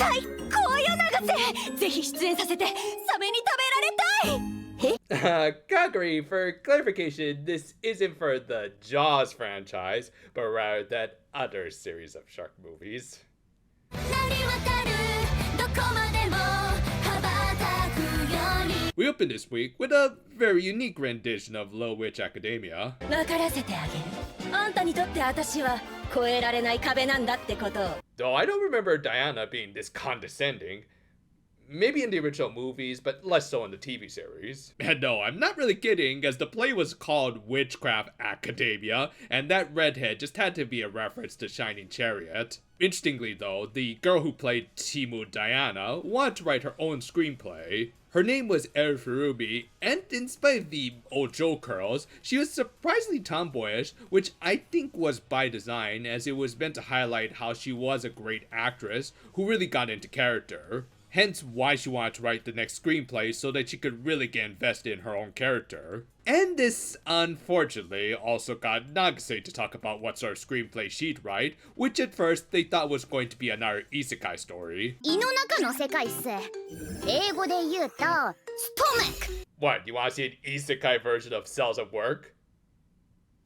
最高よ永瀬ぜひ出演させてサメに食べられたい Kaguri, for clarification, this isn't for the Jaws franchise, but rather that other series of shark movies. We opened this week with a very unique rendition of Little Witch Academia. 分からせてあげるあんたにとって私は越えられない壁なんだってことを Though I don't remember Diana being this condescending. Maybe in the original movies, but less so in the TV series. And no, I'm not really kidding, as the play was called Witchcraft Academia, and that redhead just had to be a reference to Shining Chariot. Interestingly though, the girl who played Timu Diana wanted to write her own screenplay. Her name was Erufurubi, and in spite of the Ojo curls, she was surprisingly tomboyish, which I think was by design, as it was meant to highlight how she was a great actress who really got into character. Hence why she wanted to write the next screenplay so that she could really get invested in her own character. And this, unfortunately, also got Nagase to talk about what sort of screenplay she'd write, which at first they thought was going to be another isekai story. 胃の中の世界っす。英語で言うと、stomach. What, you want to see an isekai version of Cells at Work?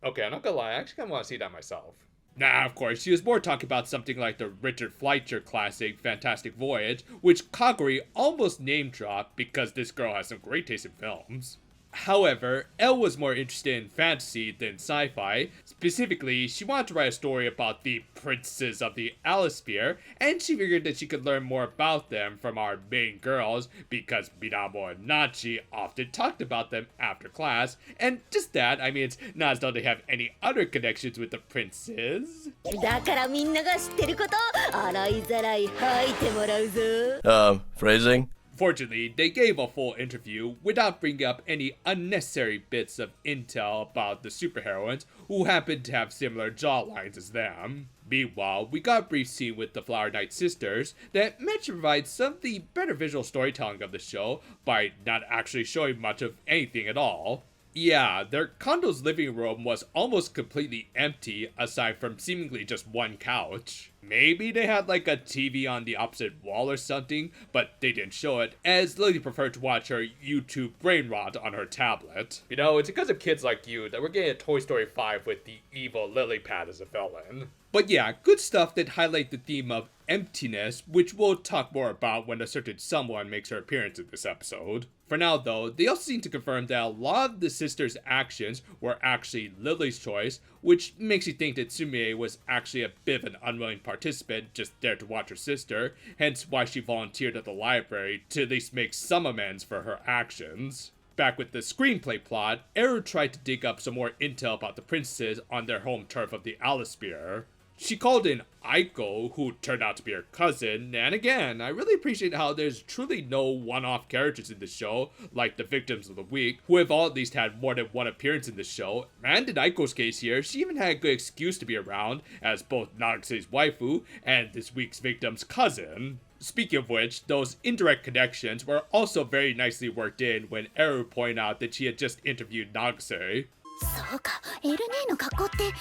Okay, I'm not gonna lie, I actually kinda want to see that myself. Nah, of course, she was more talking about something like the Richard Fleischer classic Fantastic Voyage, which Kaguri almost name-dropped because this girl has some great taste in films. However, Elle was more interested in fantasy than sci-fi. Specifically, she wanted to write a story about the princes of the Alisphere, and she figured that she could learn more about them from our main girls, because Minamo and Nachi often talked about them after class, and just that, I mean, it's not as though they have any other connections with the princes. だからみんなが知ってること洗いざらい吐いてもらうぞ Phrasing? Fortunately, they gave a full interview without bringing up any unnecessary bits of intel about the superheroines who happen to have similar jawlines as them. Meanwhile, we got a brief scene with the Flower Knight sisters that meant to provide some of the better visual storytelling of the show by not actually showing much of anything at all. Yeah, their condo's living room was almost completely empty aside from seemingly just one couch. Maybe they had like a TV on the opposite wall or something, but they didn't show it, as Lily preferred to watch her YouTube brain rot on her tablet. You know, it's because of kids like you that we're getting a Toy Story 5 with the evil lily pad as a villain. But yeah, good stuff that highlight the theme of emptiness, which we'll talk more about when a certain someone makes her appearance in this episode. For now though, they also seem to confirm that a lot of the sisters' actions were actually Lily's choice, which makes you think that Sumie was actually a bit of an unwilling participant just there to watch her sister, hence why she volunteered at the library to at least make some amends for her actions. Back with the screenplay plot, Eru tried to dig up some more intel about the princesses on their home turf of the Alisphere. She called in Aiko, who turned out to be her cousin, and again, I really appreciate how there's truly no one-off characters in the show, like the victims of the week, who have all at least had more than one appearance in the show, and in Aiko's case here, she even had a good excuse to be around, as both Nagase's waifu and this week's victim's cousin. Speaking of which, those indirect connections were also very nicely worked in when Eru pointed out that she had just interviewed Nagase. そうか、エルネの格好って、じゃあ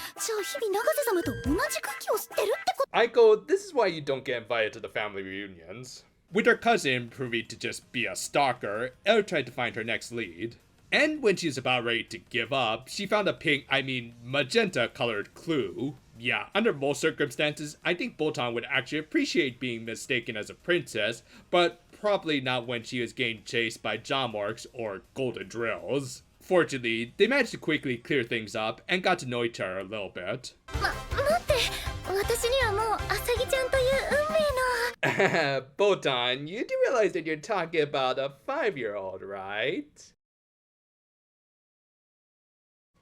日々永瀬様と同じ空気を吸ってるってこと Aiko, this is why you don't get invited to the family reunions. With her cousin proving to just be a stalker, Elle tried to find her next lead. And when she's about ready to give up, she found a magenta-colored clue. Yeah, under most circumstances, I think Botan would actually appreciate being mistaken as a princess, but probably not when she was getting chased by Jamorks or golden drills. Fortunately, they managed to quickly clear things up and got to know each other a little bit. 待って、私にはもうアサギちゃんという運命の Botan, you do realize that you're talking about a 5-year-old, right?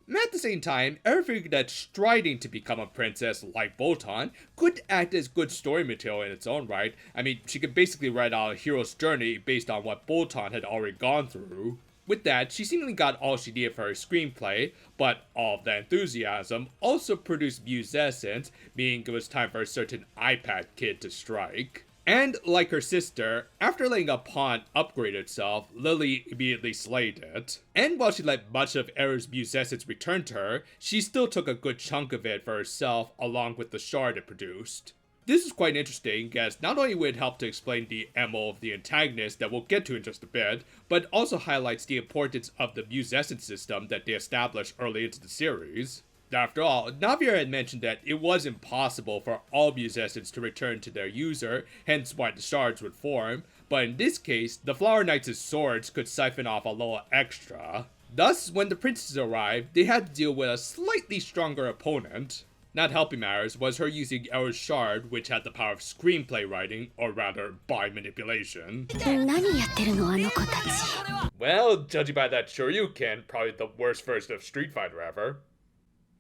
At the same time, Eru figured that striding to become a princess like Botan could act as good story material in its own right. I mean, she could basically write out a hero's journey based on what Botan had already gone through. With that, she seemingly got all she needed for her screenplay, but all of that enthusiasm also produced musescence, meaning it was time for a certain iPad kid to strike. And like her sister, after letting a pawn upgrade itself, Lily immediately slayed it. And while she let much of Eru's musescence return to her, she still took a good chunk of it for herself along with the shard it produced. This is quite interesting, as not only would it help to explain the MO of the antagonist that we'll get to in just a bit, but also highlights the importance of the musician system that they established early into the series. After all, Navier had mentioned that it was impossible for all musicians to return to their user, hence why the shards would form, but in this case, the Flower Knights' swords could siphon off a little extra. Thus, when the princesses arrived, they had to deal with a slightly stronger opponent. Not helping matters was her using Era's shard, which had the power of screenplay writing, or rather, by manipulation. 何やってるのあの子たち Well, judging by that Shoryuken, probably the worst version of Street Fighter ever.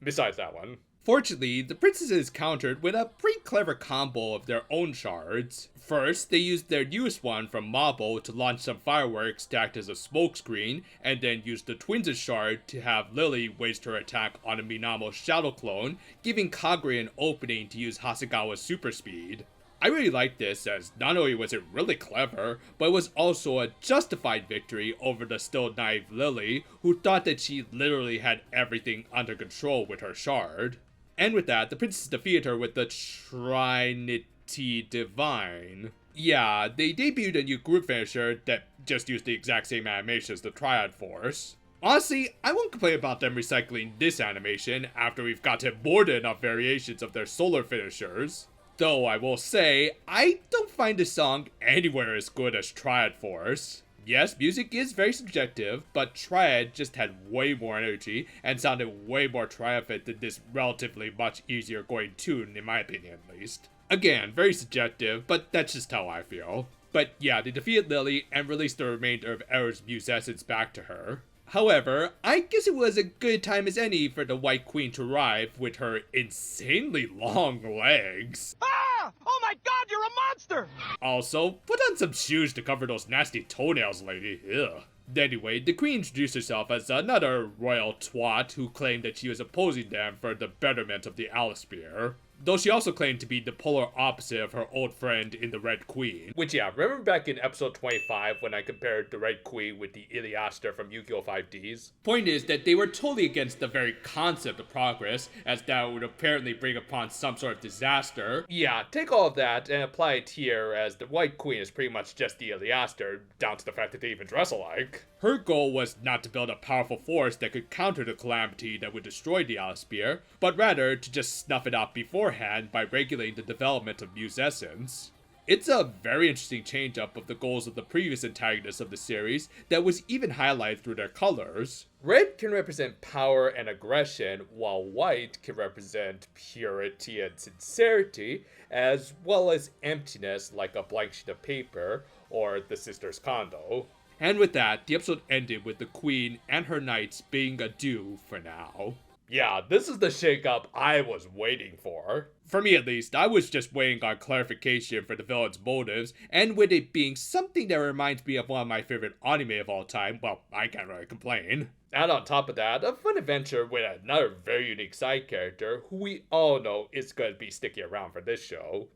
Besides that one. Fortunately, the princesses countered with a pretty clever combo of their own shards. First, they used their newest one from Mabo to launch some fireworks to act as a smokescreen, and then used the twins' shard to have Lily waste her attack on a Minamo shadow clone, giving Kagure an opening to use Hasegawa's super speed. I really liked this, as not only was it really clever, but it was also a justified victory over the still naive Lily, who thought that she literally had everything under control with her shard. And with that, the princess defeated her with the Trinity Divine. Yeah, they debuted a new group finisher that just used the exact same animation as the Triad Force. Honestly, I won't complain about them recycling this animation after we've gotten more than enough variations of their solar finishers. Though I will say, I don't find this song anywhere as good as Triad Force. Yes, music is very subjective, but Triad just had way more energy and sounded way more triumphant than this relatively much easier going tune, in my opinion at least. Again, very subjective, but that's just how I feel. But yeah, they defeated Lily and released the remainder of Era's Muse Essence back to her. However, I guess it was a good time as any for the White Queen to arrive with her insanely long legs. Ah! Oh my god, you're a monster! Also, put on some shoes to cover those nasty toenails, lady. Ugh. Anyway, the queen introduced herself as another royal twat who claimed that she was opposing them for the betterment of the Alisphere. Though she also claimed to be the polar opposite of her old friend in the Red Queen. Which, yeah, remember back in episode 25 when I compared the Red Queen with the Iliaster from Yu-Gi-Oh! 5Ds? Point is that they were totally against the very concept of progress, as that would apparently bring upon some sort of disaster. Yeah, take all of that and apply it here, as the White Queen is pretty much just the Iliaster, down to the fact that they even dress alike. Her goal was not to build a powerful force that could counter the calamity that would destroy the Alisphere, but rather to just snuff it out beforehand by regulating the development of Muse Essence. It's a very interesting change-up of the goals of the previous antagonists of the series that was even highlighted through their colors. Red can represent power and aggression, while white can represent purity and sincerity, as well as emptiness like a blank sheet of paper or the sister's condo. And with that, the episode ended with the queen and her knights bidding adieu for now. Yeah, this is the shakeup I was waiting for. For me at least, I was just waiting on clarification for the villain's motives, and with it being something that reminds me of one of my favorite anime of all time, well, I can't really complain. And on top of that, a fun adventure with another very unique side character who we all know is going to be sticking around for this show.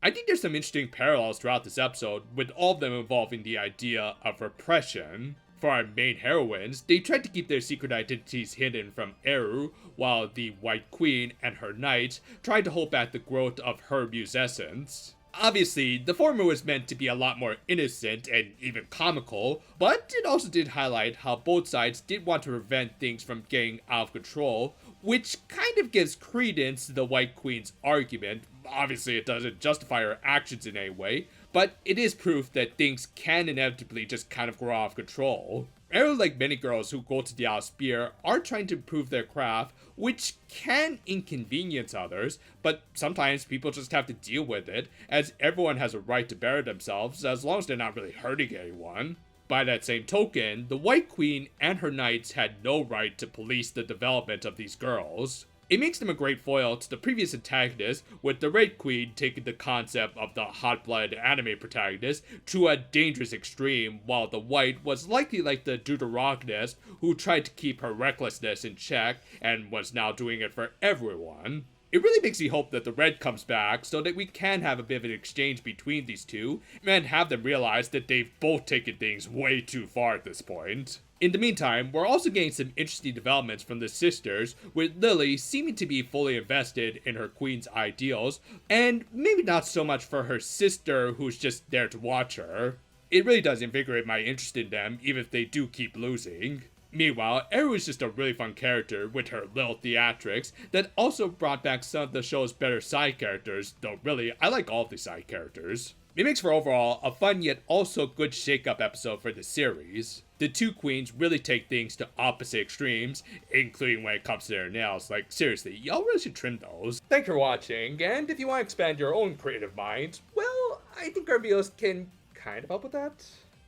I think there's some interesting parallels throughout this episode, with all of them involving the idea of repression. For our main heroines, they tried to keep their secret identities hidden from Eru, while the White Queen and her knights tried to hold back the growth of her Muse Essence. Obviously, the former was meant to be a lot more innocent and even comical, but it also did highlight how both sides did want to prevent things from getting out of control, which kind of gives credence to the White Queen's argument. Obviously, it doesn't justify her actions in any way, but it is proof that things can inevitably just kind of grow out of control. Eru, like many girls who go to the Alisphere, are trying to improve their craft, which can inconvenience others, but sometimes people just have to deal with it, as everyone has a right to better themselves as long as they're not really hurting anyone. By that same token, the White Queen and her knights had no right to police the development of these girls. It makes them a great foil to the previous antagonist, with the Red Queen taking the concept of the hot-blooded anime protagonist to a dangerous extreme, while the White was likely like the deuterogonist who tried to keep her recklessness in check and was now doing it for everyone. It really makes me hope that the red comes back so that we can have a bit of an exchange between these two and have them realize that they've both taken things way too far at this point. In the meantime, we're also getting some interesting developments from the sisters, with Lily seeming to be fully invested in her queen's ideals, and maybe not so much for her sister who's just there to watch her. It really does invigorate my interest in them, even if they do keep losing. Meanwhile, Eru is just a really fun character with her little theatrics that also brought back some of the show's better side characters, though really, I like all of the side characters. It makes for overall a fun yet also good shake-up episode for the series. The two queens really take things to opposite extremes, including when it comes to their nails. Like, seriously, y'all really should trim those. Thanks for watching, and if you want to expand your own creative minds, well, I think our videos can kind of help with that.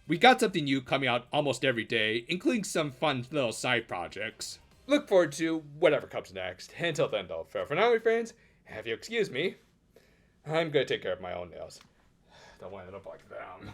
We got something new coming out almost every day, including some fun little side projects. Look forward to whatever comes next. Until then though, for now my friends, have you excuse me, I'm gonna take care of my own nails. Don't want to look like them.